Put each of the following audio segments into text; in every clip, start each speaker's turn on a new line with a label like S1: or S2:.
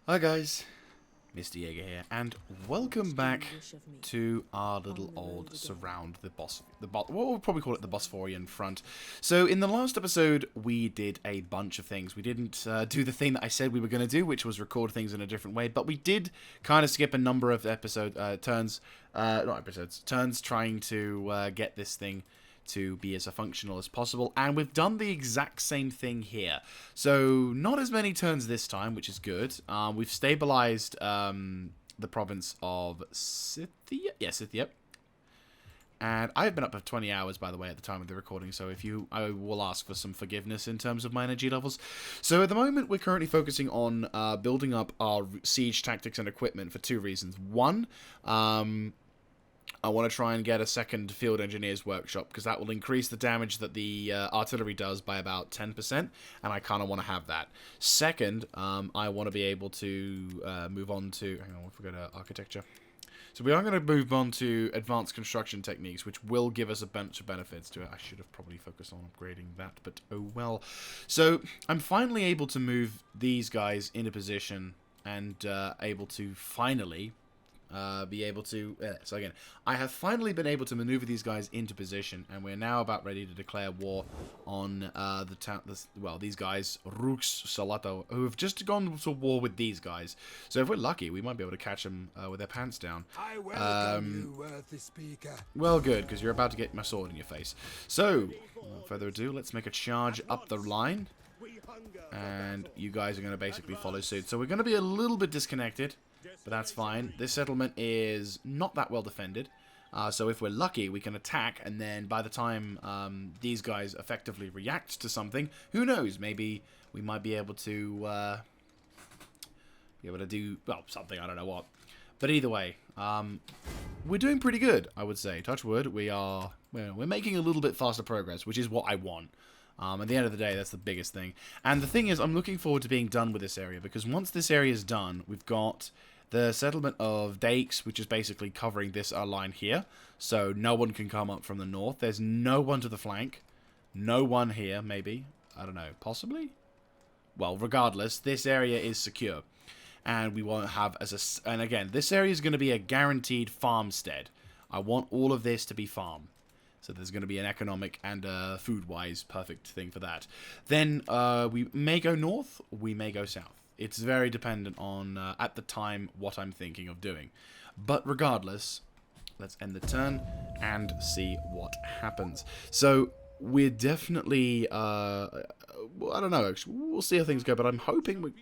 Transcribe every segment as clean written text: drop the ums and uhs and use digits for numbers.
S1: Hi guys, Mr. Jaeger here, and welcome back to our little old surround the what we'll probably call it the Bosphorian front. So in the last episode, we did a bunch of things. We didn't do the thing that I said we were going to do, which was record things in a different way, but we did kind of skip a number of turns trying to get this thing to be as functional as possible, and we've done the exact same thing here. So not as many turns this time, which is good. We've stabilized the province of Scythia. Yeah, Scythia. And I've been up for 20 hours, by the way, at the time of the recording, so I will ask for some forgiveness in terms of my energy levels. So at the moment, we're currently focusing on building up our siege tactics and equipment for two reasons. One, I want to try and get a second field engineer's workshop, because that will increase the damage that the artillery does by about 10%, and I kind of want to have that. Second, I want to be able to move on to... Hang on, we'll go to architecture. So we are going to move on to advanced construction techniques, which will give us a bunch of benefits to it. I should have probably focused on upgrading that, but oh well. So I'm finally able to move these guys into position and able to finally... So again, I have finally been able to maneuver these guys into position, and we're now about ready to declare war on these guys, Rux Salato, who have just gone to war with these guys. So if we're lucky, we might be able to catch them with their pants down.
S2: I welcome you, worthy speaker.
S1: Well, good, because you're about to get my sword in your face. So, without further ado, let's make a charge up the line, and you guys are going to basically follow suit. So we're going to be a little bit disconnected, but that's fine. This settlement is not that well defended. So if we're lucky, we can attack, and then by the time these guys effectively react to something, who knows? Maybe we might be able to do, well, something, I don't know what. But either way, we're doing pretty good, I would say. Touch wood, we're making a little bit faster progress, which is what I want. At the end of the day, that's the biggest thing. And the thing is, I'm looking forward to being done with this area, because once this area is done, we've got the settlement of Dakes, which is basically covering this line here. So no one can come up from the north. There's no one to the flank. No one here, maybe. I don't know. Possibly? Well, regardless, this area is secure. And we won't have and again, this area is going to be a guaranteed farmstead. I want all of this to be farm. So there's going to be an economic and food-wise perfect thing for that. Then we may go north, we may go south. It's very dependent on, at the time, what I'm thinking of doing. But regardless, let's end the turn and see what happens. So we're definitely, I don't know, actually, we'll see how things go, but I'm hoping we...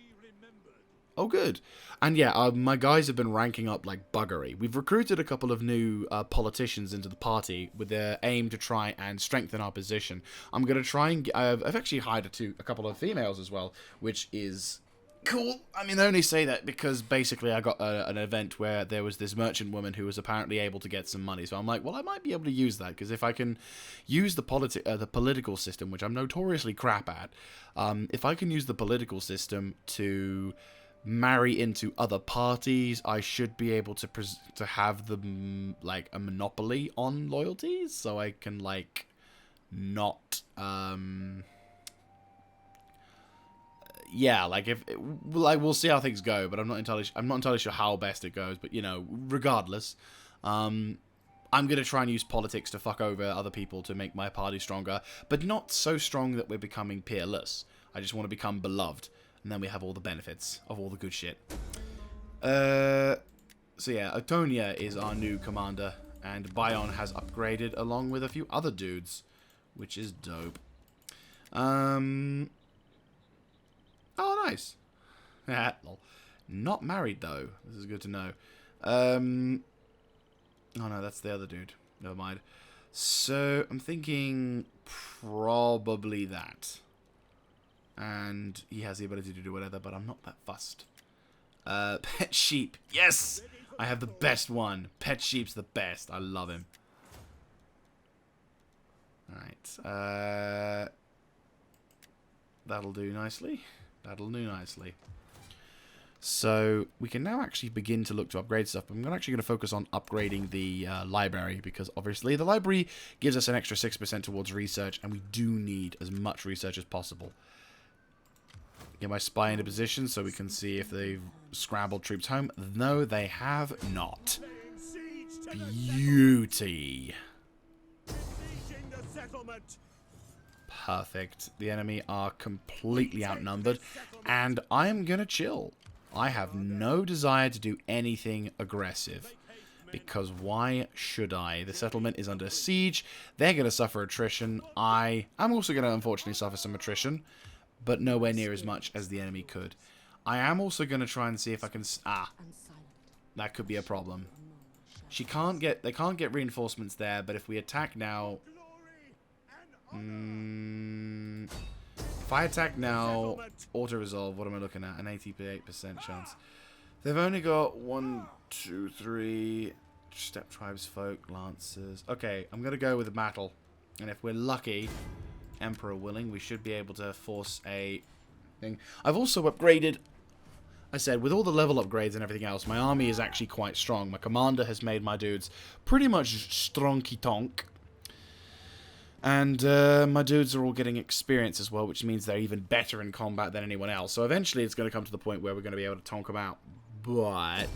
S1: Oh, good. And yeah, my guys have been ranking up like buggery. We've recruited a couple of new politicians into the party with their aim to try and strengthen our position. I'm going to try and... I've actually hired a couple of females as well, which is cool. I mean, I only say that because basically I got an event where there was this merchant woman who was apparently able to get some money. So I'm like, well, I might be able to use that, because if I can use the political system, which I'm notoriously crap at, if I can use the political system to marry into other parties, I should be able to have them like a monopoly on loyalties, so I can like not yeah, like if like we'll see how things go, but I'm not entirely sure how best it goes, but you know, regardless, I'm gonna try and use politics to fuck over other people to make my party stronger, but not so strong that we're becoming peerless. I just want to become beloved. And then we have all the benefits of all the good shit. So yeah, Otonia is our new commander. And Bion has upgraded along with a few other dudes. Which is dope. Oh, nice. Lol. Not married, though. This is good to know. Oh, no, that's the other dude. Never mind. So, I'm thinking probably that. And he has the ability to do whatever, but I'm not that fussed. Pet sheep. Yes! I have the best one. Pet sheep's the best. I love him. Alright. That'll do nicely. That'll do nicely. So, we can now actually begin to look to upgrade stuff. I'm actually going to focus on upgrading the library, because obviously the library gives us an extra 6% towards research, and we do need as much research as possible. Get my spy into position so we can see if they've scrambled troops home. No, they have not. Beauty. Perfect. The enemy are completely outnumbered, and I am going to chill. I have no desire to do anything aggressive, because why should I? The settlement is under siege. They're going to suffer attrition. I'm also going to unfortunately suffer some attrition, but nowhere near as much as the enemy could. I am also going to try and see if I can... that could be a problem. They can't get reinforcements there, but if we attack now... if I attack now, auto-resolve, what am I looking at? An 88% chance. They've only got 1, 2, 3... Steppe tribes, folk, lancers. Okay, I'm going to go with a battle. And if we're lucky, Emperor willing, we should be able to force a thing. I've also upgraded... I said, with all the level upgrades and everything else, my army is actually quite strong. My commander has made my dudes pretty much stronky-tonk. And my dudes are all getting experience as well, which means they're even better in combat than anyone else. So eventually it's going to come to the point where we're going to be able to tonk them out. But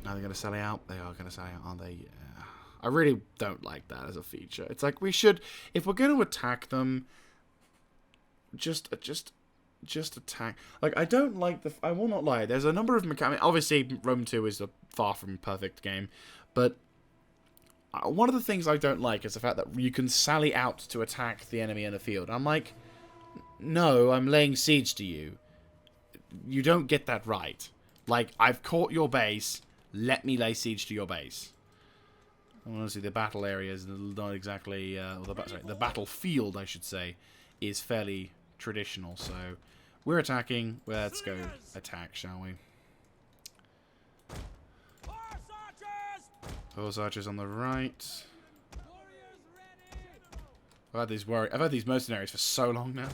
S1: are they going to sally out? They are going to sally out, aren't they? Yeah. I really don't like that as a feature. It's like we should, if we're going to attack them, just attack. Like, I don't like the... I will not lie. There's a number of mechanics... Obviously, Rome 2 is a far from perfect game. But one of the things I don't like is the fact that you can sally out to attack the enemy in the field. I'm like, no, I'm laying siege to you. You don't get that right. Like, I've caught your base. Let me lay siege to your base. Honestly, the battle area is not exactly... the battlefield, I should say, is fairly traditional, so we're attacking. Let's go attack, shall we? Horse archers on the right. I've had these mercenaries for so long now.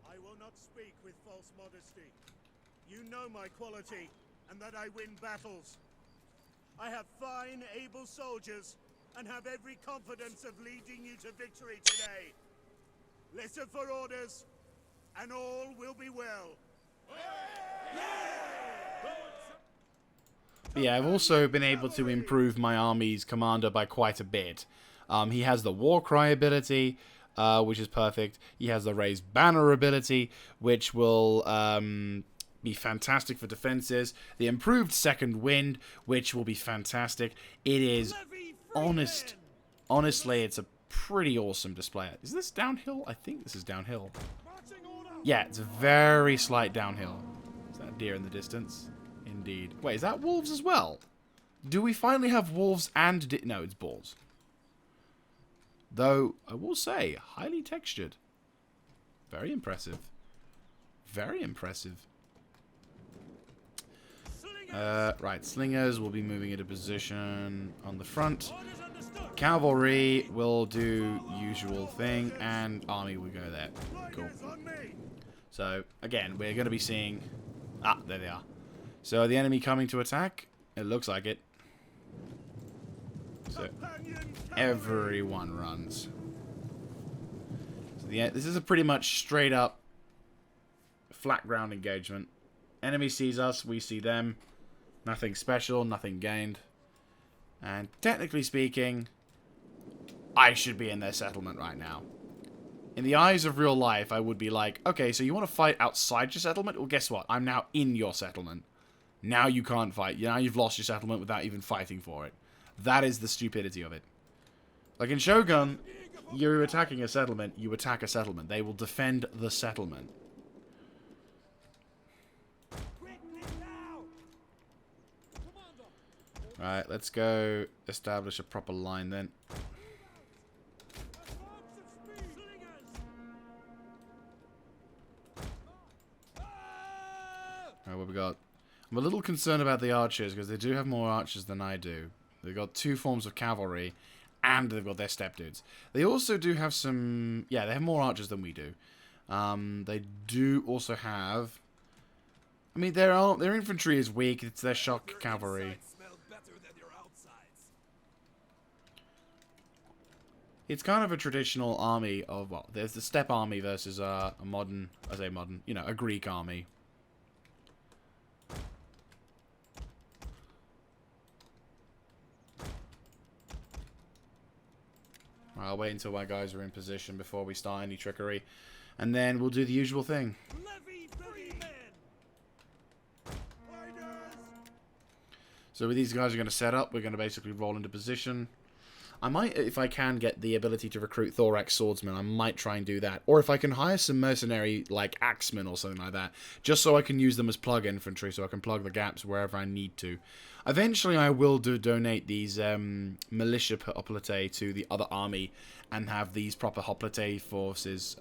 S3: I will not speak with false modesty. You know my quality, and that I win battles. I have fine, able soldiers, and have every confidence of leading you to victory today. Listen for orders, and all will be well.
S1: But yeah, I've also been able to improve my army's commander by quite a bit. He has the war cry ability, which is perfect. He has the raised banner ability, which will be fantastic for defenses. The improved second wind, which will be fantastic. It is honestly, it's a pretty awesome display. Is this downhill? I think this is downhill. Yeah, it's a very slight downhill. Is that deer in the distance? Indeed. Wait, is that wolves as well? Do we finally have wolves and... No, it's bulls. Though, I will say, highly textured. Very impressive. Very impressive. Right, slingers will be moving into position on the front. Cavalry will do usual thing, and army will go there. Cool. So, again, we're going to be seeing... Ah, there they are. So, the enemy coming to attack? It looks like it. So, everyone runs. So this is a pretty much straight up flat ground engagement. Enemy sees us, we see them. Nothing special, nothing gained. And technically speaking, I should be in their settlement right now. In the eyes of real life, I would be like, okay, so you want to fight outside your settlement? Well, guess what? I'm now in your settlement. Now you can't fight. Now you've lost your settlement without even fighting for it. That is the stupidity of it. Like in Shogun, you're attacking a settlement, you attack a settlement. They will defend the settlement. Alright, let's go establish a proper line then. Alright, what we got? I'm a little concerned about the archers, because they do have more archers than I do. They've got 2 forms of cavalry, and they've got their steppe dudes. They also do have some... Yeah, they have more archers than we do. They do also have... I mean, their infantry is weak. It's their shock cavalry. It's kind of a traditional army of, well, there's the steppe army versus a modern, I say modern, you know, a Greek army. I'll wait until my guys are in position before we start any trickery. And then we'll do the usual thing.
S3: Levy free men. Riders.
S1: So with these guys are going to set up, we're going to basically roll into position. I might, if I can get the ability to recruit thorax swordsmen, I might try and do that. Or if I can hire some mercenary, like axemen or something like that, just so I can use them as plug infantry, so I can plug the gaps wherever I need to. Eventually I will donate these militia hoplite to the other army and have these proper hoplite forces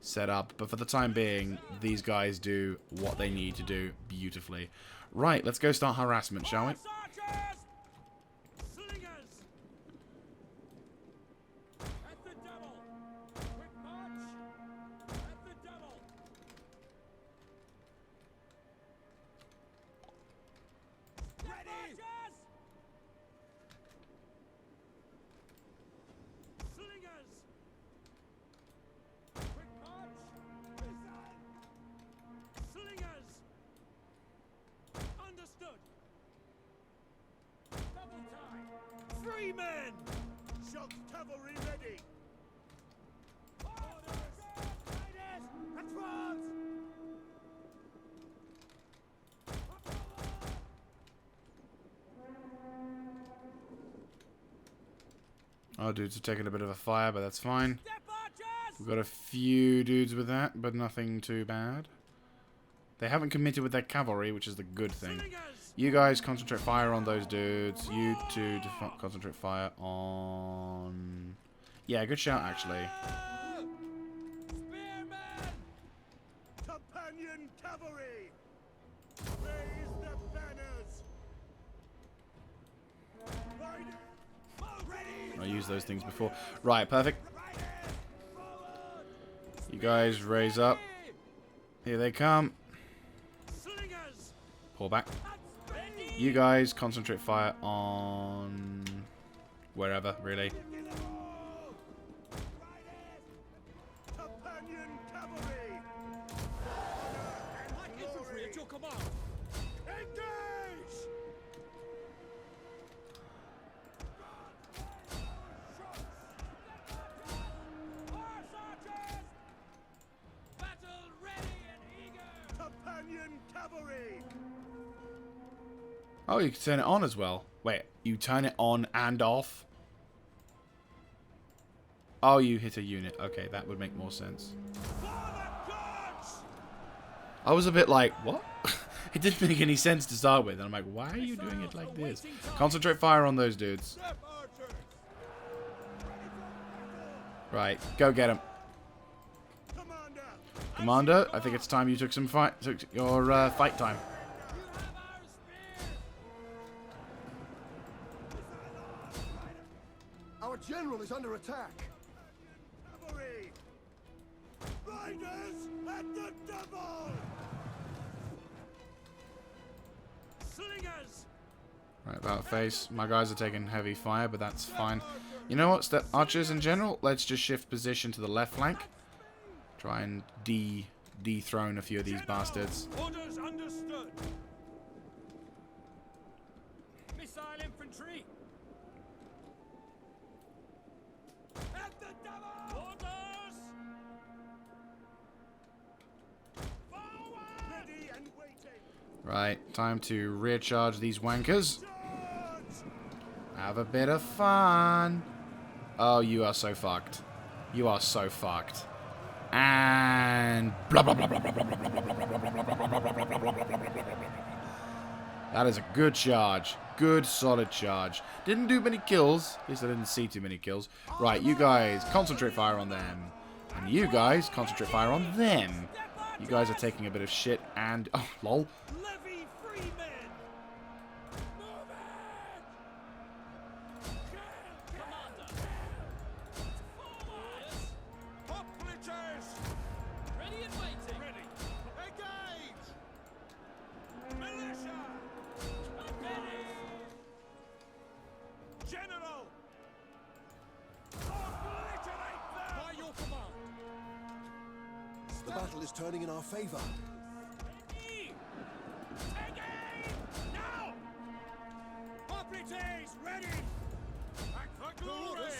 S1: set up. But for the time being, these guys do what they need to do beautifully. Right, let's go start harassment, shall we?
S3: Free men! Shock cavalry ready! Orders! Riders! Advance!
S1: Our dudes are taking a bit of a fire, but that's fine.
S3: Step archers!
S1: We've got a few dudes with that, but nothing too bad. They haven't committed with their cavalry, which is the good thing. You guys concentrate fire on those dudes. You two concentrate fire on... Yeah, good shout, actually.
S3: Spearmen! Companion cavalry! Raise the banners! Riders! Ready!
S1: I used those things before. Right, perfect.
S3: Riders! Forward!
S1: You guys raise up. Here they come.
S3: Slingers!
S1: Pull back.
S3: Ready!
S1: You guys concentrate fire on... wherever, really.
S3: Companion cavalry! Light infantry at your command! Engage! Horse archers! Battle ready and eager! Companion cavalry!
S1: Oh, you can turn it on as well. Wait, you turn it on and off? Oh, you hit a unit. Okay, that would make more sense.
S3: For the gods!
S1: I was a bit like, what? It didn't make any sense to start with. And I'm like, why are you doing it like this? Concentrate fire on those dudes.
S3: Step archers!
S1: Right, go get them.
S3: Commander!
S1: Commander, I think it's time you took some fight, took your fight time.
S3: You have our spears!
S2: Our general is under attack.
S3: Cavalry! Riders at the double! Slingers!
S1: Right, about face. My guys are taking heavy fire, but that's fine. You know what? Step archers in general, let's just shift position to the left flank. Try and dethrone a few of these bastards.
S3: Orders understood. Missile infantry. At the double! Orders! Forward! Ready and waiting.
S1: Right, time to rear charge these wankers.
S3: Charge!
S1: Have a bit of fun. Oh, you are so fucked. You are so fucked. And blah blah blah blah blah blah blah blah blah blah blah blah blah blah blah blah. That is a good charge. Good solid charge. Didn't do many kills. At least I didn't see too many kills. Right, you guys concentrate fire on them. And you guys concentrate fire on them. You guys are taking a bit of shit and oh lol.
S3: Levy free men! Move it! Commander! Forward! Hoplites! Ready and waiting! Ready! Engage! Militia! Ready! General!
S2: The battle is turning in our favor.
S3: Now! Hoplites, ready! Back for glory!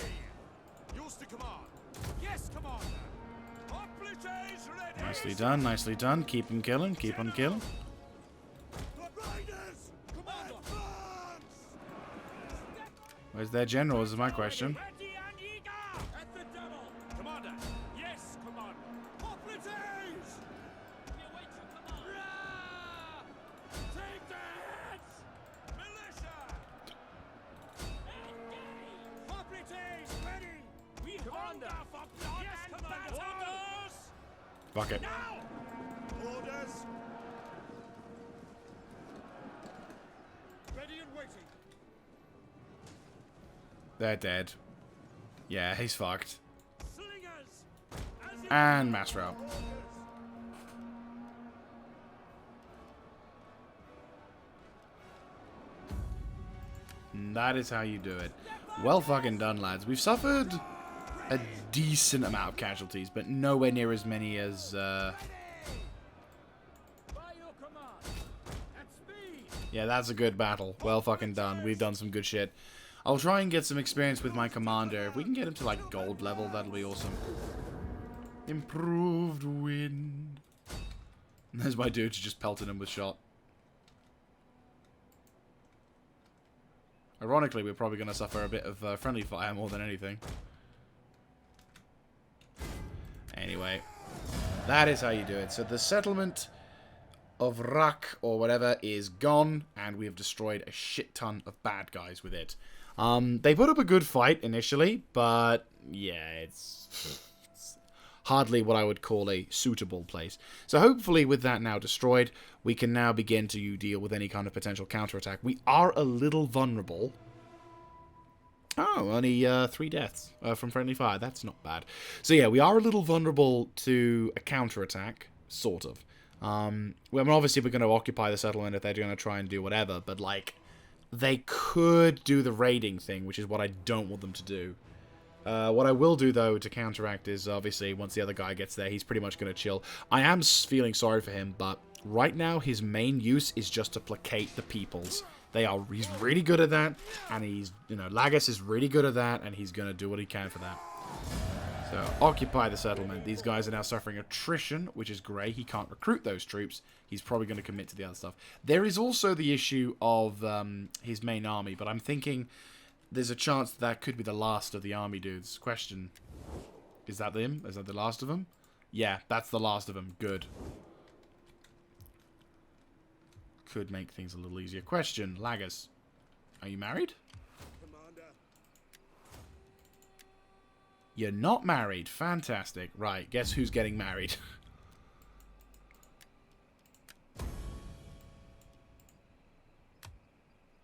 S3: Yours to command. Yes, Commander. Hoplites, ready!
S1: Nicely done, nicely done. Keep on killing, keep on killing.
S3: Riders! Commander! Advance!
S1: Where's their general is my question.
S3: Ready and eager! At the double! Commander! Yes, Commander! Hoplites! We await your command! Rah! Take the heads! Militia! Engage! Hoplites, ready! We Commander! For blood yes, and Commander! Orders!
S1: Fuck it.
S3: Now! Orders! Ready and waiting!
S1: They're dead. Yeah, he's fucked.
S3: Slingers! As in
S1: And mass route.
S3: orders!
S1: And that is how you do it. Well fucking done, lads. We've suffered a decent amount of casualties, but nowhere near as many as,
S3: By your command! At speed!
S1: Yeah, that's a good battle. Well fucking done. We've done some good shit. I'll try and get some experience with my commander. If we can get him to, like, gold level, that'll be awesome. Improved wind. And there's my dude just pelted him with shot. Ironically, we're probably going to suffer a bit of friendly fire more than anything. Anyway, that is how you do it. So the settlement of Rak or whatever is gone, and we have destroyed a shit ton of bad guys with it. They put up a good fight initially, but yeah, it's hardly what I would call a suitable place. So hopefully with that now destroyed, we can now begin to deal with any kind of potential counterattack. We are a little vulnerable. Oh, only 3 deaths from friendly fire. That's not bad. So yeah, we are a little vulnerable to a counterattack, sort of. Well, obviously we're going to occupy the settlement if they're going to try and do whatever, but like, they could do the raiding thing, which is what I don't want them to do. What I will do, though, to counteract is, obviously, once the other guy gets there, he's pretty much going to chill. I am feeling sorry for him, but right now, his main use is just to placate the peoples. He's really good at that, and Lagos is really good at that, and he's going to do what he can for that. So, occupy the settlement. These guys are now suffering attrition, which is great. He can't recruit those troops. He's probably going to commit to the other stuff. There is also the issue of his main army, but I'm thinking there's a chance that could be the last of the army dudes. Question, is that them? Is that the last of them? Yeah, that's the last of them. Good. Could make things a little easier. Question, Lagos, are you married?
S3: Commander!
S1: You're not married. Fantastic. Right, guess who's getting married?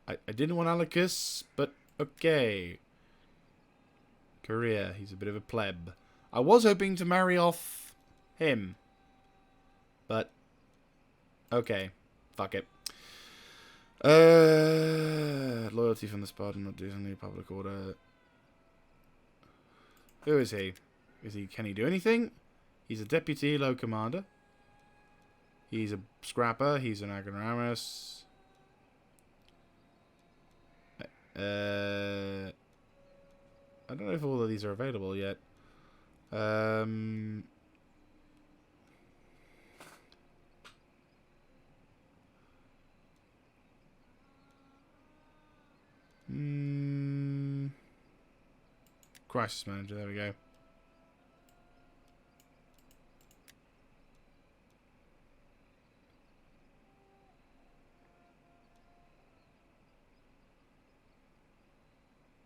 S1: I didn't want Alicus, but okay. Korea, he's a bit of a pleb. I was hoping to marry off him. But, okay. Fuck it. Loyalty from the Spartan, not doing any public order. Who is he? Can he do anything? He's a deputy low commander. He's a scrapper. He's an agronomist. I don't know if all of these are available yet. Crisis manager, there we go.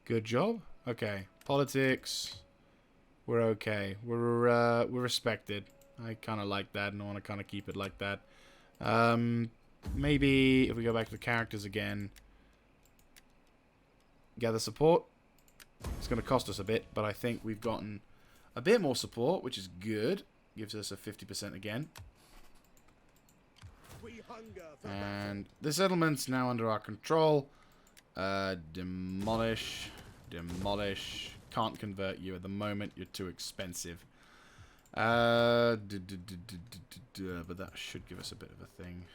S1: Good job. Okay. Politics. We're okay. We're respected. I kind of like that, and I want to kind of keep it like that. Maybe if we go back to the characters again. Gather support. It's going to cost us a bit, but I think we've gotten a bit more support, which is good. Gives us a 50% again.
S3: We hunger for
S1: And the settlement's now under our control. Demolish. Demolish. Can't convert you at the moment. You're too expensive. But that should give us a bit of a thing.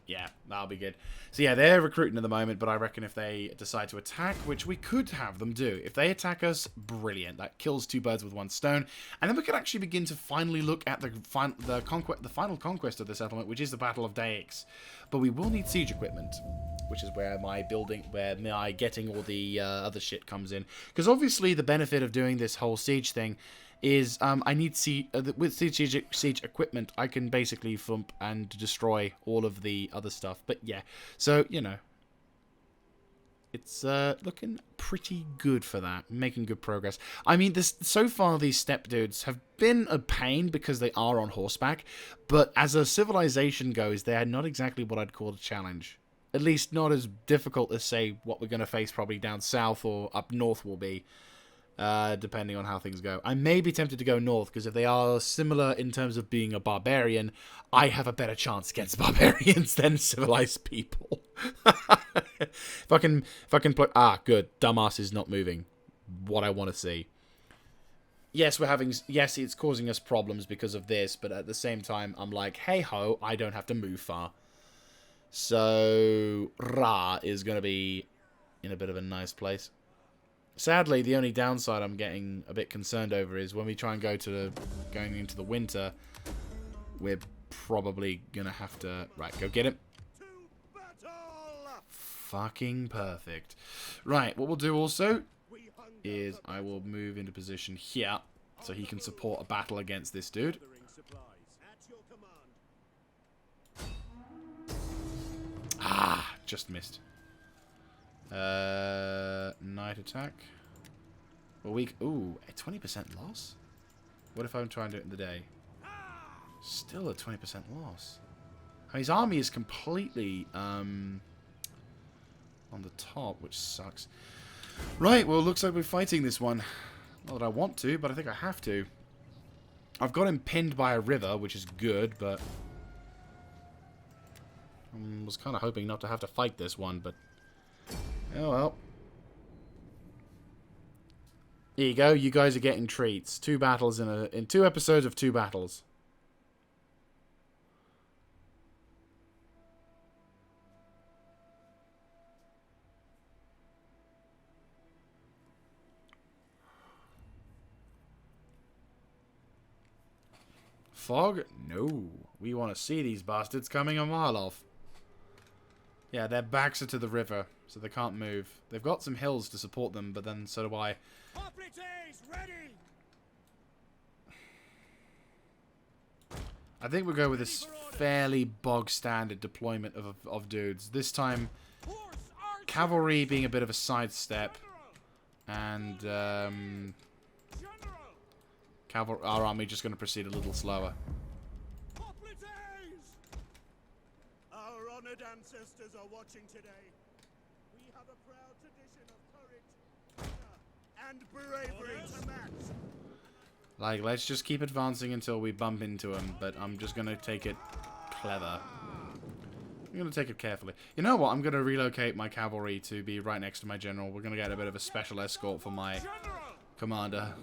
S1: Yeah, that'll be good. So yeah, they're recruiting at the moment, but I reckon if they decide to attack, which we could have them do, if they attack us, brilliant. That kills two birds with one stone, and then we could actually begin to finally look at the final conquest of the settlement, which is the Battle of Daix. But we will need siege equipment, which is where my getting all the other shit comes in. Because obviously the benefit of doing this whole siege thing is I need with siege equipment I can basically thump and destroy all of the other stuff. But yeah, so you know, it's looking pretty good for that, making good progress. I mean, so far these steppe dudes have been a pain because they are on horseback, but as a civilization goes, they are not exactly what I'd call a challenge. At least not as difficult as, say, what we're going to face probably down south or up north will be. Depending on how things go. I may be tempted to go north, because if they are similar in terms of being a barbarian, I have a better chance against barbarians than civilized people. If I can play... Ah, good. Dumbass is not moving. What I want to see. Yes, yes, it's causing us problems because of this, but at the same time, I'm like, hey-ho, I don't have to move far. So, Ra is going to be in a bit of a nice place. Sadly, the only downside I'm getting a bit concerned over is when we try and going into the winter, we're probably gonna have to... Right, go get him. Fucking perfect. Right, what we'll do also is I will move into position here so he can support a battle against this dude. Ah, just missed. Night attack. Well, ooh, a 20% loss? What if I'm trying to do it in the day? Still a 20% loss. His army is completely, on the top, which sucks. Right, well, looks like we're fighting this one. Not that I want to, but I think I have to. I've got him pinned by a river, which is good, but... I was kind of hoping not to have to fight this one, but... Oh well. Here you go. You guys are getting treats. 2 battles in 2 episodes of 2 battles. Fog? No. We want to see these bastards coming a mile off. Yeah, their backs are to the river, so they can't move. They've got some hills to support them, but then so do I.
S3: Ready.
S1: I think we'll go with this fairly bog-standard deployment of dudes. This time, cavalry being a bit of a sidestep, and our army just going to proceed a little slower.
S3: Our honored ancestors are watching today. We have a proud tradition of courage, honor, and bravery to match.
S1: Like, let's just keep advancing until we bump into them, but I'm just going to take it clever. I'm going to take it carefully. You know what? I'm going to relocate my cavalry to be right next to my general. We're going to get a bit of a special escort for my commander.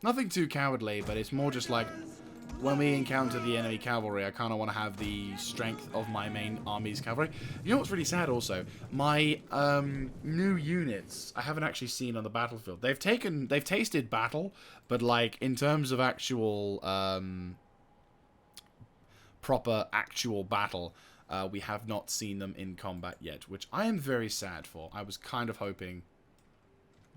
S1: Nothing too cowardly, but it's more just like when we encounter the enemy cavalry, I kind of want to have the strength of my main army's cavalry. You know what's really sad also? My new units I haven't actually seen on the battlefield. They've tasted battle, but like in terms of actual proper actual battle, we have not seen them in combat yet, which I am very sad for. I was kind of hoping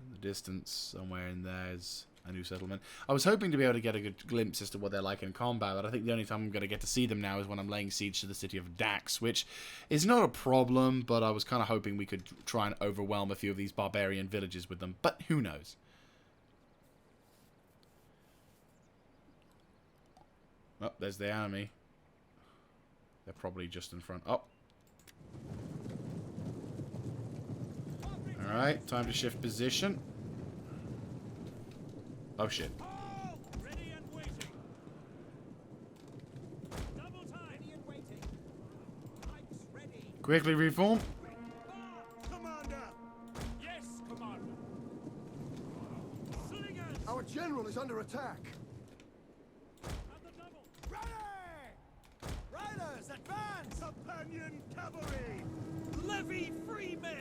S1: in the distance somewhere in there's a new settlement. I was hoping to be able to get a good glimpse as to what they're like in combat, but I think the only time I'm going to get to see them now is when I'm laying siege to the city of Dax, which is not a problem, but I was kind of hoping we could try and overwhelm a few of these barbarian villages with them, but who knows. Oh, there's the enemy. They're probably just in front. Oh. Alright, time to shift position. Oh shit.
S3: Ready and waiting. Double time. Ready and waiting. Pipes ready.
S1: Quickly reform.
S3: Commander. Yes, Commander. Slingers.
S2: Our general is under attack.
S3: Companion cavalry! Levy free men!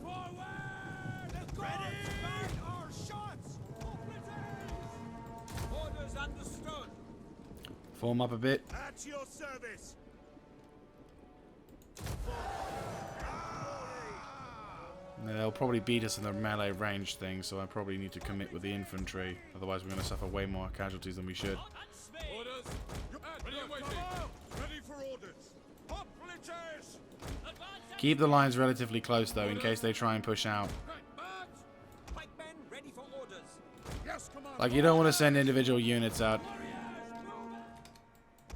S3: Forward! The guards man our shots! Orders understood!
S1: Form up a bit.
S3: At your service!
S1: They'll probably beat us in the melee range thing, so I probably need to commit with the infantry. Otherwise, we're going to suffer way more casualties than we should.
S3: Orders! Ready and waiting! Ready for orders! Hoplites!
S1: Keep the lines relatively close, though, in case they try and push out.
S3: Pikemen ready for orders! Yes, Commander!
S1: Like, you don't want to send individual units out.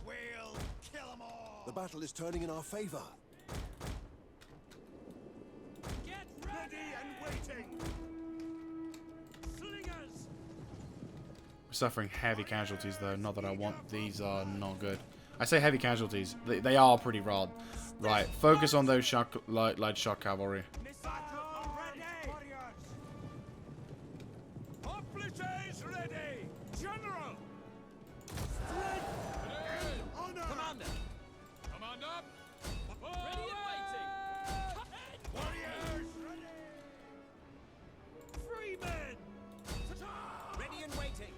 S3: We'll kill them all!
S2: The battle is turning in our favor.
S3: Get ready and waiting! Slingers!
S1: We're suffering heavy casualties, though. Not that I want. These are not good. I say heavy casualties. They are pretty rod. Right, focus on those light shock cavalry.
S3: Hoplites ready! General! Strength and honor! Commander! Command up! Ready and waiting! Warriors! Ready! Free men! Ready and waiting!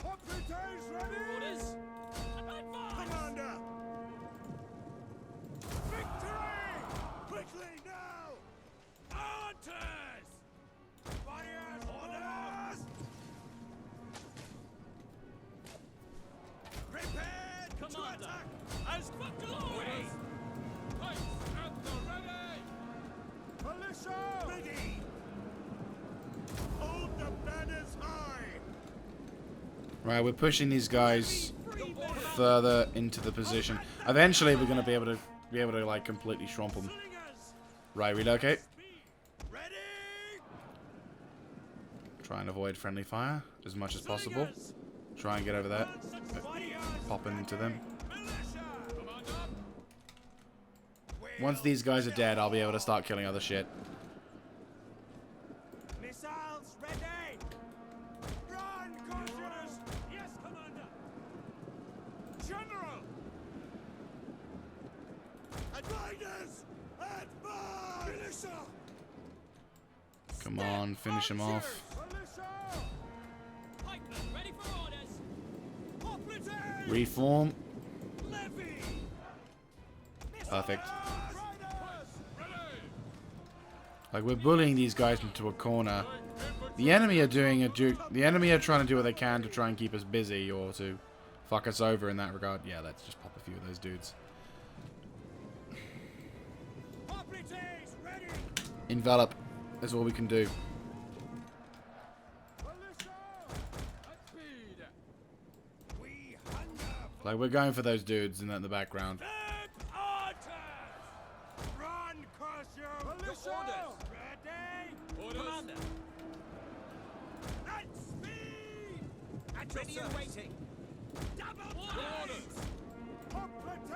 S3: Hoplites ready! Orders! Commander! Victory! Quickly now! Hunters! Warriors! Orders! Prepared to attack! As quick glory! Knights at the ready! Militia! Ready! Hold the banners high!
S1: Right, we're pushing these guys further into the position. Eventually, we're going to be able to like completely swamp them. Right, relocate.
S3: Ready!
S1: Try and avoid friendly fire as much as possible. Try and get over there. Popping into them. Once these guys are dead, I'll be able to start killing other shit.
S3: Missiles ready! Run, Conquerors! Yes, Commander! General! Advisors! Advance! Militia!
S1: Come on, finish him off.
S3: Militia! Pikemen ready for orders! Hoplites!
S1: Reform.
S3: Levy!
S1: Perfect.
S3: Riders! Ready!
S1: Like, we're bullying these guys into a corner. The enemy are the enemy are trying to do what they can to try and keep us busy or to fuck us over in that regard. Yeah, let's just pop a few of those dudes.
S3: Hoplites ready!
S1: Envelop. That's all we can do.
S3: Militia! At speed! We hunger for
S1: Like, we're going for those dudes in the background.
S3: orders! Run, Crusher! Militia! Orders! Ready! Orders! Commander! At speed! At ready and waiting! Double orders! Hoplites!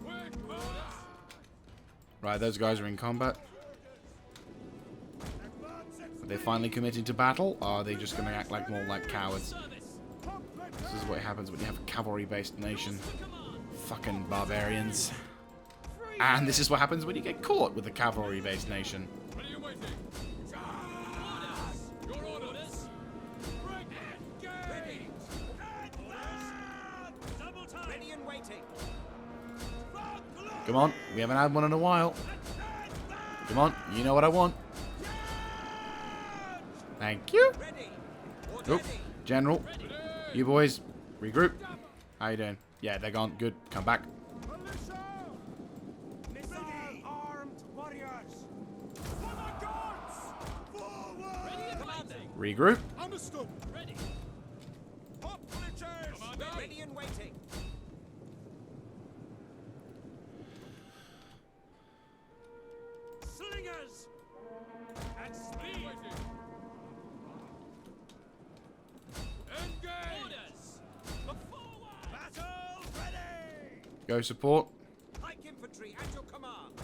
S3: Quick orders!
S1: Right, those guys are in combat. Are they finally committing to battle? Or are they just going to act like more like cowards? This is what happens when you have a cavalry-based nation. Fucking barbarians. And this is what happens when you get caught with a cavalry-based nation.
S3: Ready and waiting! Your orders! Ready! Double time! Ready and waiting!
S1: Come on, we haven't had one in a while. Come on, you know what I want. Thank you.
S3: Ready!
S1: Oop, General. You boys, regroup. How you doing? Yeah, they're gone. Good. Come back.
S3: Missile armed warriors! For the guards! Forward! Ready and waiting!
S1: Regroup.
S3: Understood! Ready! Hoplites! Ready and waiting! Slingers! At speed! Engage! Orders! Forward! Battle ready!
S1: Go support.
S3: Pike infantry at your command!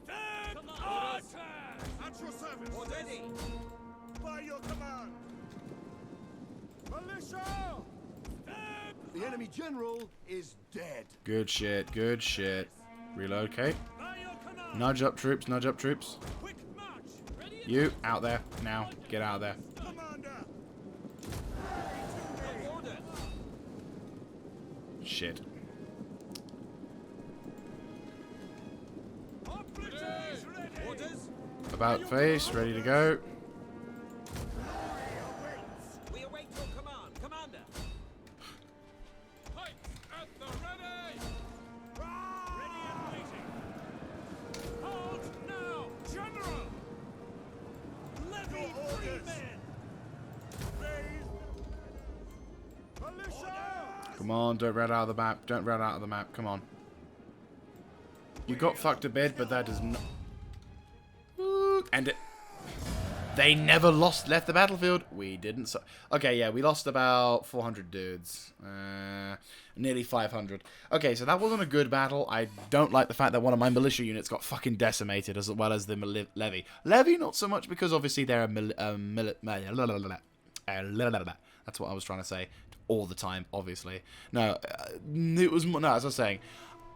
S3: Stand orders! At your service! Ready! By your command! Militia! Stand
S2: The enemy general is dead.
S1: Good shit, good shit. Relocate.
S3: By your command.
S1: Nudge up troops, nudge up troops.
S3: Quick march. Ready.
S1: You, out there, now. Get out of there.
S3: Commander.
S1: Shit.
S3: Operatives ready. Orders.
S1: About face, ready to go.
S3: We await your command, Commander. Pipes at the ready. Ready and waiting. Hold now, General. Levy free men.
S2: Militia!
S1: Come on, don't rat out of the map. Don't rat out of the map. Come on. You got fucked a bit, but that does not... And it... They never left the battlefield. We didn't. So okay, yeah, we lost about 400 dudes. Nearly 500. Okay, so that wasn't a good battle. I don't like the fact that one of my militia units got fucking decimated, as well as the levy. Levy, not so much, because obviously they're that's what I was trying to say all the time, obviously. No, it was... No, as I was saying...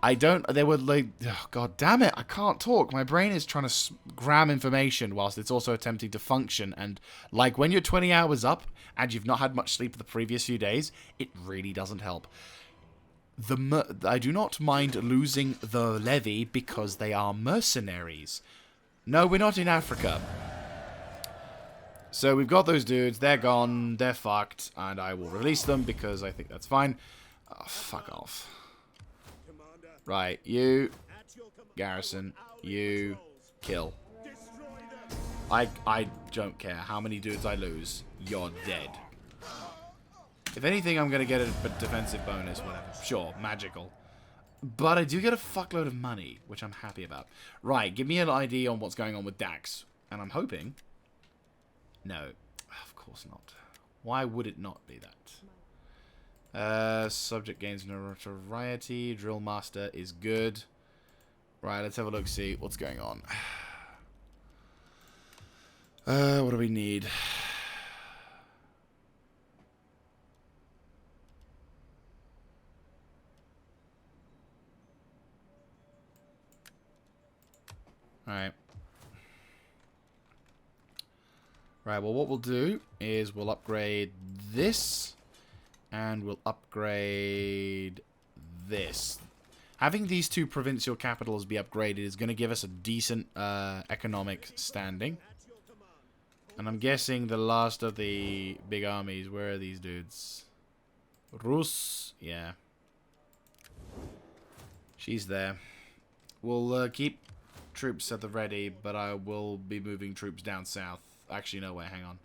S1: They were like, oh, god damn it, I can't talk. My brain is trying to gram information whilst it's also attempting to function. And like when you're 20 hours up and you've not had much sleep the previous few days, it really doesn't help. I do not mind losing the levy because they are mercenaries. No, we're not in Africa. So we've got those dudes, they're gone, they're fucked, and I will release them because I think that's fine. Oh, fuck off. Right, you, garrison, you, kill. I don't care how many dudes I lose, you're dead. If anything, I'm going to get a defensive bonus, whatever. Sure, magical. But I do get a fuckload of money, which I'm happy about. Right, give me an idea on what's going on with Dax. And I'm hoping... No, of course not. Why would it not be that? Subject gains notoriety. Drill master is good. Right, let's have a look, see what's going on. What do we need? Alright. Right, well what we'll do is we'll upgrade this. And we'll upgrade this. Having these two provincial capitals be upgraded is going to give us a decent economic standing. And I'm guessing the last of the big armies, where are these dudes? Rus, yeah. She's there. We'll keep troops at the ready, but I will be moving troops down south. Actually, no, wait, hang on.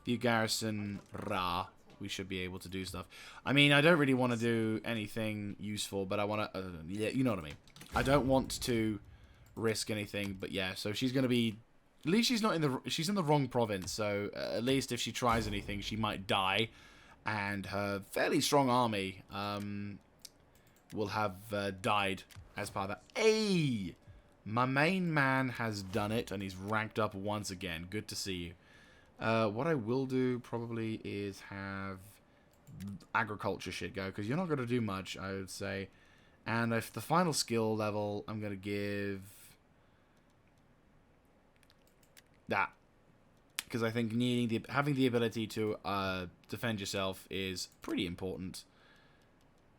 S1: You garrison Ra. We should be able to do stuff. I mean, I don't really want to do anything useful, but I want to... yeah, you know what I mean. I don't want to risk anything, but yeah. So she's going to be... At least she's not in the... She's in the wrong province, so at least if she tries anything, she might die. And her fairly strong army will have died as part of that. Hey! My main man has done it, and he's ranked up once again. Good to see you. What I will do probably is have agriculture shit go, because you're not going to do much, I would say. And if the final skill level, I'm going to give that, because I think having the ability to defend yourself is pretty important.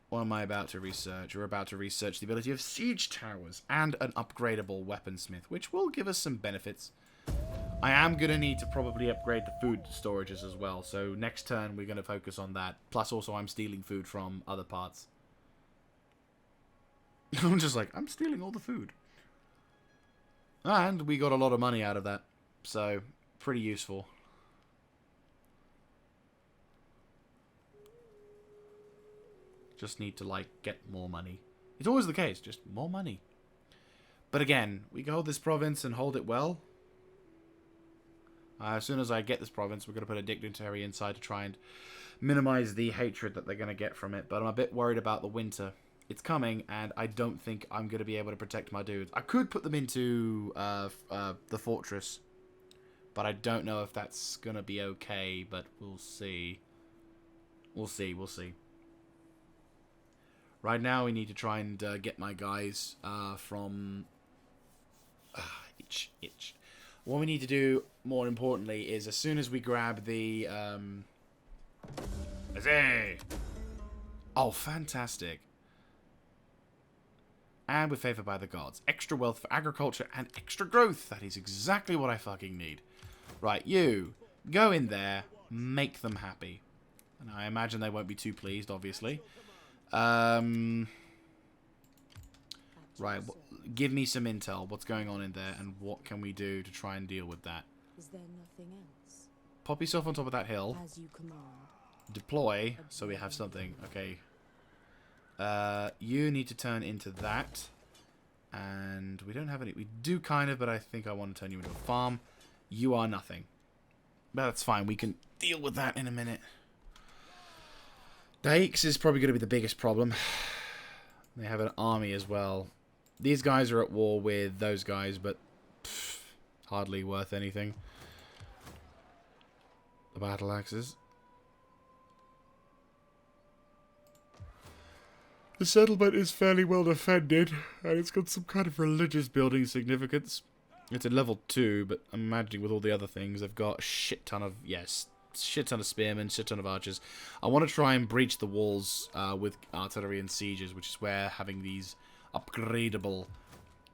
S1: What am I about to research? We're about to research the ability of siege towers and an upgradable weaponsmith, which will give us some benefits. I am going to need to probably upgrade the food storages as well, so next turn we're going to focus on that. Plus also I'm stealing food from other parts. I'm just like, I'm stealing all the food. And we got a lot of money out of that, so pretty useful. Just need to, like, get more money. It's always the case, just more money. But again, we can hold this province and hold it well. As soon as I get this province, we're going to put a dignitary inside to try and minimize the hatred that they're going to get from it. But I'm a bit worried about the winter. It's coming, and I don't think I'm going to be able to protect my dudes. I could put them into the fortress But I don't know if that's going to be okay, but we'll see. We'll see. Right now, we need to try and get my guys from... itch. What we need to do, more importantly, is as soon as we grab the... Oh, fantastic. And we're favored by the gods. Extra wealth for agriculture and extra growth. That is exactly what I fucking need. Right, you. Go in there. Make them happy. And I imagine they won't be too pleased, obviously. Right. Give me some intel. What's going on in there? And what can we do to try and deal with that?
S4: Is there nothing else?
S1: Pop yourself on top of that hill.
S4: As you command.
S1: Deploy, so we have something. Okay. You need to turn into that. And we don't have any... We do kind of, but I think I want to turn you into a farm. You are nothing. But that's fine. We can deal with that in a minute. Daix is probably going to be the biggest problem. They have an army as well. These guys are at war with those guys, but hardly worth anything. The battle axes. The settlement is fairly well defended, and it's got some kind of religious building significance. It's at level 2, but I'm imagining with all the other things, they've got a shit ton of, shit ton of spearmen, shit ton of archers. I want to try and breach the walls with artillery and sieges, which is where having these upgradable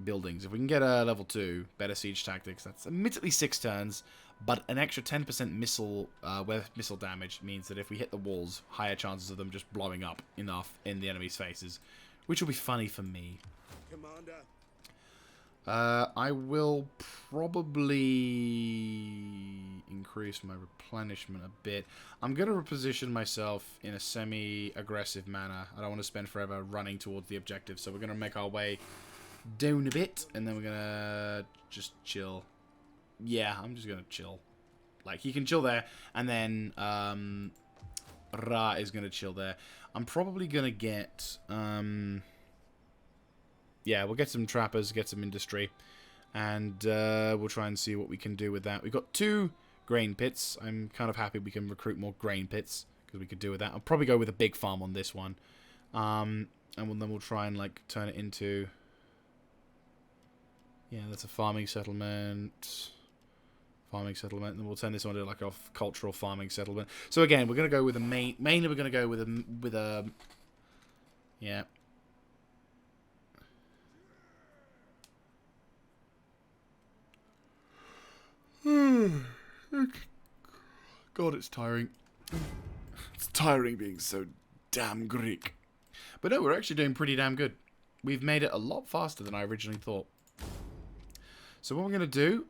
S1: buildings. If we can get a level 2, better siege tactics, that's admittedly 6 turns, but an extra 10% missile damage means that if we hit the walls, higher chances of them just blowing up enough in the enemy's faces, which will be funny for me.
S3: Commander.
S1: I will probably increase my replenishment a bit. I'm going to reposition myself in a semi-aggressive manner. I don't want to spend forever running towards the objective, so we're going to make our way down a bit, and then we're going to just chill. Yeah, I'm just going to chill. Like, he can chill there, and then Ra is going to chill there. I'm probably going to get... yeah, we'll get some trappers, get some industry, and we'll try and see what we can do with that. We've got 2 grain pits. I'm kind of happy we can recruit more grain pits, because we could do with that. I'll probably go with a big farm on this one. And then we'll try and, like, turn it into... Yeah, that's a farming settlement. Farming settlement. And then we'll turn this one into, like, a cultural farming settlement. So, again, we're going to go with a main... Mainly, we're going to go with a... Yeah. God, it's tiring. It's tiring being so damn Greek. But no, we're actually doing pretty damn good. We've made it a lot faster than I originally thought. So what we're going to do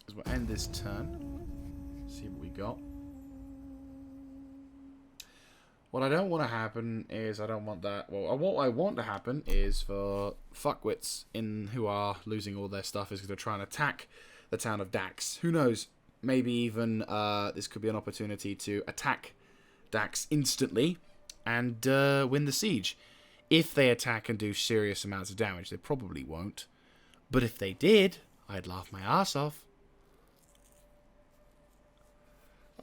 S1: is we'll end this turn. See what we got. What I don't want to happen is I don't want that. Well, what I want to happen is for fuckwits who are losing all their stuff is because they're trying to attack the town of Dax. Who knows? Maybe even this could be an opportunity to attack Dax instantly and win the siege. If they attack and do serious amounts of damage, they probably won't. But if they did, I'd laugh my ass off.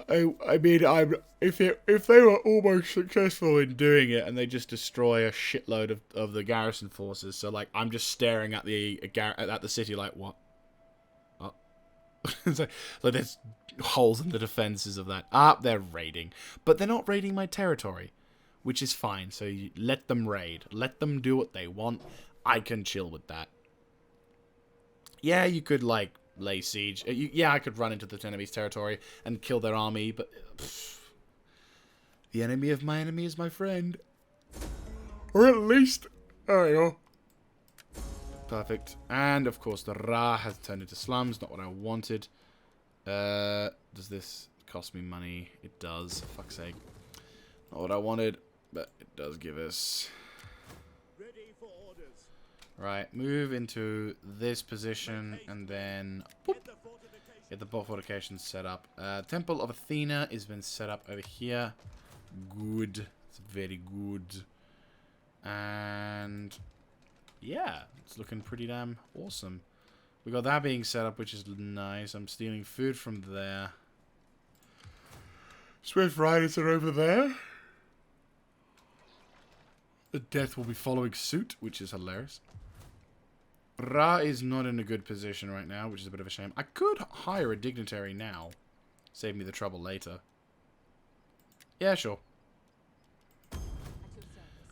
S1: I mean, if they were almost successful in doing it and they just destroy a shitload of the garrison forces, so like I'm just staring at the city like what? So there's holes in the defenses of that. They're raiding. But they're not raiding my territory, which is fine. So you let them raid. Let them do what they want. I can chill with that. Yeah, you could, like, lay siege. Yeah, I could run into the enemy's territory and kill their army, but... the enemy of my enemy is my friend. Or at least... There you go. Perfect. And, of course, the Ra has turned into slums. Not what I wanted. Does this cost me money? It does. For fuck's sake. Not what I wanted, but it does give us...
S3: Ready for orders.
S1: Right, move into this position, and then... Boop, get the fortifications set up. Temple of Athena has been set up over here. Good. It's very good. And... yeah, it's looking pretty damn awesome. We got that being set up, which is nice. I'm stealing food from there. Swift Riders are over there. The Death will be following suit, which is hilarious. Ra is not in a good position right now, which is a bit of a shame. I could hire a dignitary now. Save me the trouble later. Yeah, sure.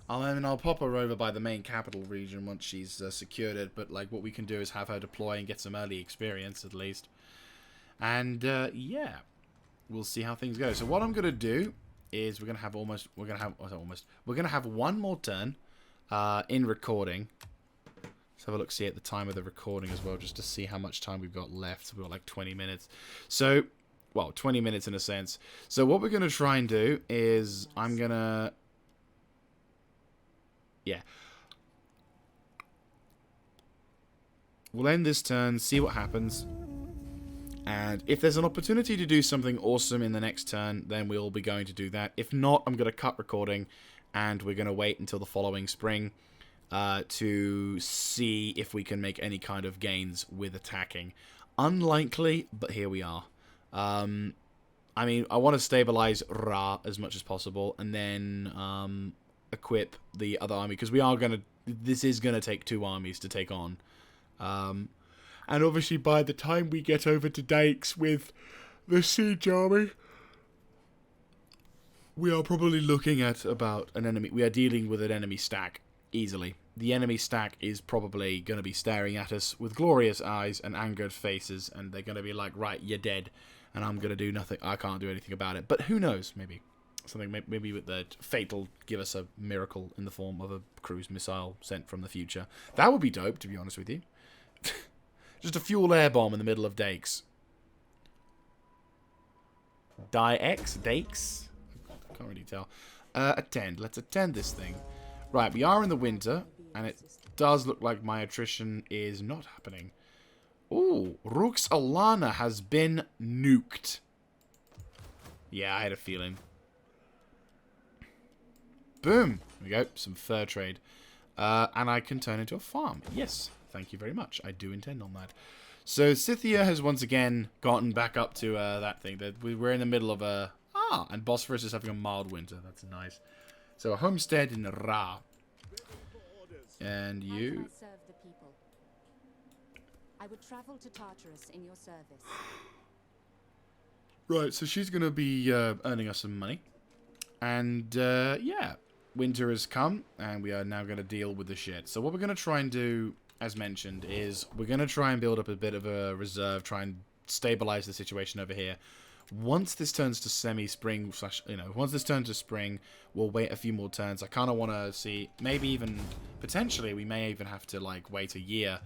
S1: I'll pop her over by the main capital region once she's secured it. But like, what we can do is have her deploy and get some early experience at least. And yeah, we'll see how things go. So what I'm gonna do is we're gonna have one more turn in recording. Let's have a look, see at the time of the recording as well, just to see how much time we've got left. So we've got like 20 minutes. So, well, 20 minutes in a sense. So what we're gonna try and do is I'm gonna. Yeah. We'll end this turn, see what happens. And if there's an opportunity to do something awesome in the next turn, then we'll be going to do that. If not, I'm going to cut recording, and we're going to wait until the following spring to see if we can make any kind of gains with attacking. Unlikely, but here we are. I mean, I want to stabilize Ra as much as possible, and then equip the other army, because we are going to. This is going to take 2 armies to take on. And obviously, by the time we get over to Dakes with the siege army, we are probably looking at about an enemy. We are dealing with an enemy stack easily. The enemy stack is probably going to be staring at us with glorious eyes and angered faces, and they're going to be like, "Right, you're dead," and I'm going to do nothing. I can't do anything about it. But who knows? Maybe something. Maybe with the fate will give us a miracle in the form of a cruise missile sent from the future. That would be dope, to be honest with you. Just a fuel air bomb in the middle of Dakes. Dakes? I can't really tell. Attend. Let's attend this thing. Right, we are in the winter, and it does look like my attrition is not happening. Ooh, Rux Alana has been nuked. Yeah, I had a feeling. Boom. There we go. Some fur trade. And I can turn into a farm. Yes. Thank you very much. I do intend on that. So Scythia has once again gotten back up to that thing. That we're in the middle of a... and Bosphorus is having a mild winter. That's nice. So a homestead in Ra. And you...
S4: How can I serve the people? I would travel to Tartarus in your service.
S1: Right, so she's going to be earning us some money. And, yeah. Winter has come, and we are now going to deal with the shit. So what we're going to try and do, as mentioned, is we're going to try and build up a bit of a reserve, try and stabilize the situation over here. Once this turns to semi-spring, once this turns to spring, we'll wait a few more turns. I kind of want to see, maybe even, potentially, we may even have to, like, wait a year,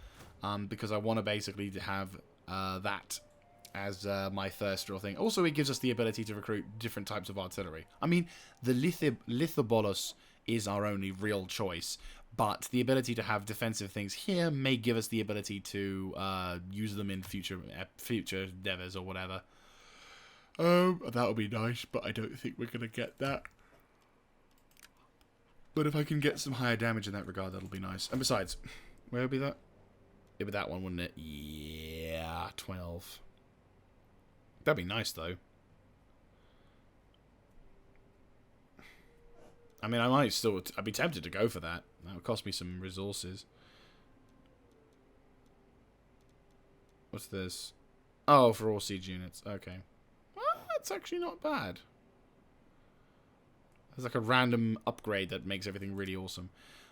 S1: because I want to basically have that as my first draw thing. Also, it gives us the ability to recruit different types of artillery. I mean, the Lithobolos is our only real choice, but the ability to have defensive things here may give us the ability to use them in future endeavors or whatever. That would be nice, but I don't think we're going to get that. But if I can get some higher damage in that regard, that'll be nice. And besides, where would be that? It'd be that one, wouldn't it? Yeah, 12. That'd be nice, though. I mean, I'd be tempted to go for that. That would cost me some resources. What's this? Oh, for all siege units. Okay. Well, that's actually not bad. There's like a random upgrade that makes everything really awesome.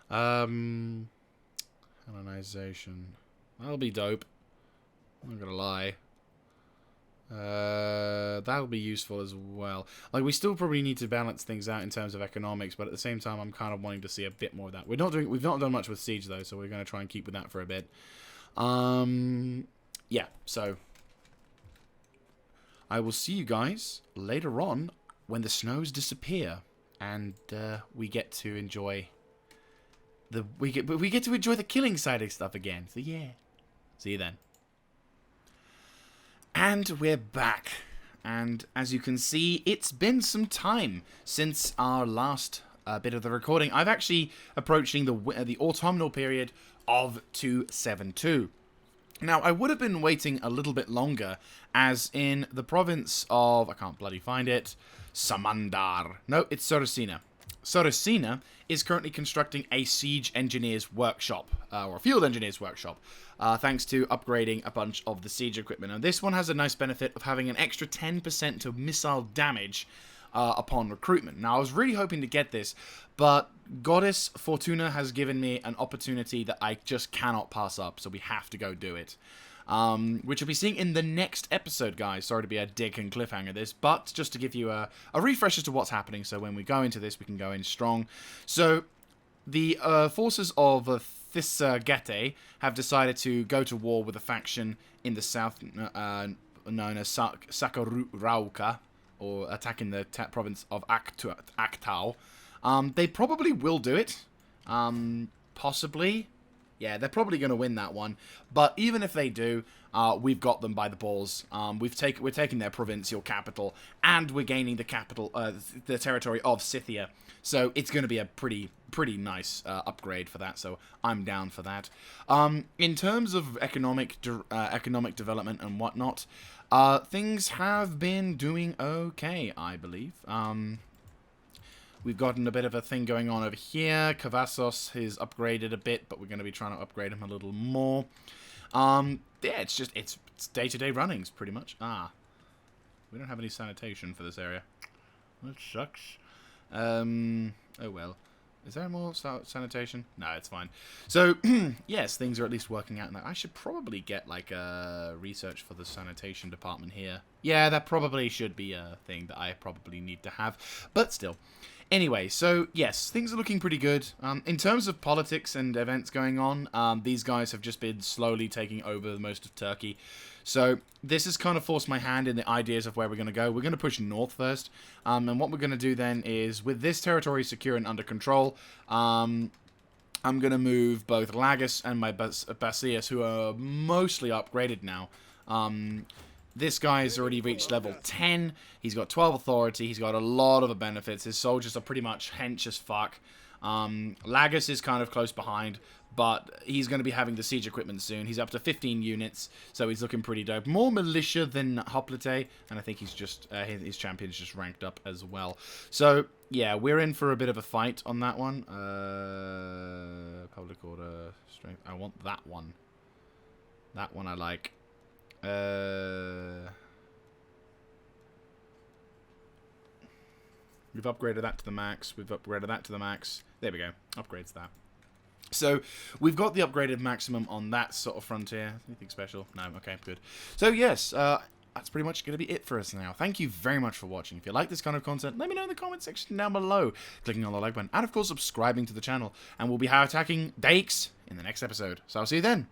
S1: Hellenization. That'll be dope. I'm not gonna lie. That'll be useful as well. Like, we still probably need to balance things out in terms of economics, but at the same time, I'm kind of wanting to see a bit more of that. We've not done much with siege though, so we're going to try and keep with that for a bit. Yeah. So I will see you guys later on when the snows disappear and we get to enjoy the killing side of stuff again. So yeah. See you then. And we're back, and as you can see, it's been some time since our last bit of the recording. I'm actually approaching the autumnal period of 272. Now, I would have been waiting a little bit longer, as in the province of, I can't bloody find it, Samandar. No, it's Sorosina. Sorosina is currently constructing a siege engineer's workshop, or a field engineer's workshop, thanks to upgrading a bunch of the siege equipment. And this one has a nice benefit of having an extra 10% to missile damage upon recruitment. Now, I was really hoping to get this, but Goddess Fortuna has given me an opportunity that I just cannot pass up, so we have to go do it. Which you'll be seeing in the next episode, guys. Sorry to be a dick and cliffhanger this, but just to give you a refresh as to what's happening, so when we go into this, we can go in strong. So, the forces of Thisagete have decided to go to war with a faction in the south known as Sakurauka, or attacking the province of Aktau. They probably will do it. Possibly. Yeah, they're probably going to win that one. But even if they do, we've got them by the balls. We're taking their provincial capital, and we're gaining the capital, the territory of Scythia. So it's going to be a pretty nice upgrade for that. So I'm down for that. In terms of economic development and whatnot, things have been doing okay, I believe. We've gotten a bit of a thing going on over here. Cavassos has upgraded a bit, but we're going to be trying to upgrade him a little more. Yeah, it's day-to-day runnings, pretty much. We don't have any sanitation for this area. That sucks. Oh well. Is there more sanitation? No, it's fine. So, yes, things are at least working out. Now, I should probably get, like, research for the sanitation department here. Yeah, that probably should be a thing that I probably need to have. But still. Anyway, so, yes, things are looking pretty good. In terms of politics and events going on, these guys have just been slowly taking over most of Turkey. So, this has kind of forced my hand in the ideas of where we're going to go. We're going to push north first. And what we're going to do then is, with this territory secure and under control, I'm going to move both Lagus and my Basileus, who are mostly upgraded now. This guy's already reached level 10. He's got 12 authority. He's got a lot of benefits. His soldiers are pretty much hench as fuck. Lagus is kind of close behind, but he's going to be having the siege equipment soon. He's up to 15 units, so he's looking pretty dope. More militia than Hoplite, and I think he's just his champion's just ranked up as well. So, yeah, we're in for a bit of a fight on that one. Public order, strength. I want that one. That one I like. We've upgraded that to the max. We've upgraded that to the max. There we go. Upgrades that. So, we've got the upgraded maximum on that sort of frontier. Anything special? No? Okay, good. So, yes, that's pretty much going to be it for us now. Thank you very much for watching. If you like this kind of content, let me know in the comment section down below. Clicking on the like button, and of course, subscribing to the channel. And we'll be attacking Daix in the next episode. So, I'll see you then.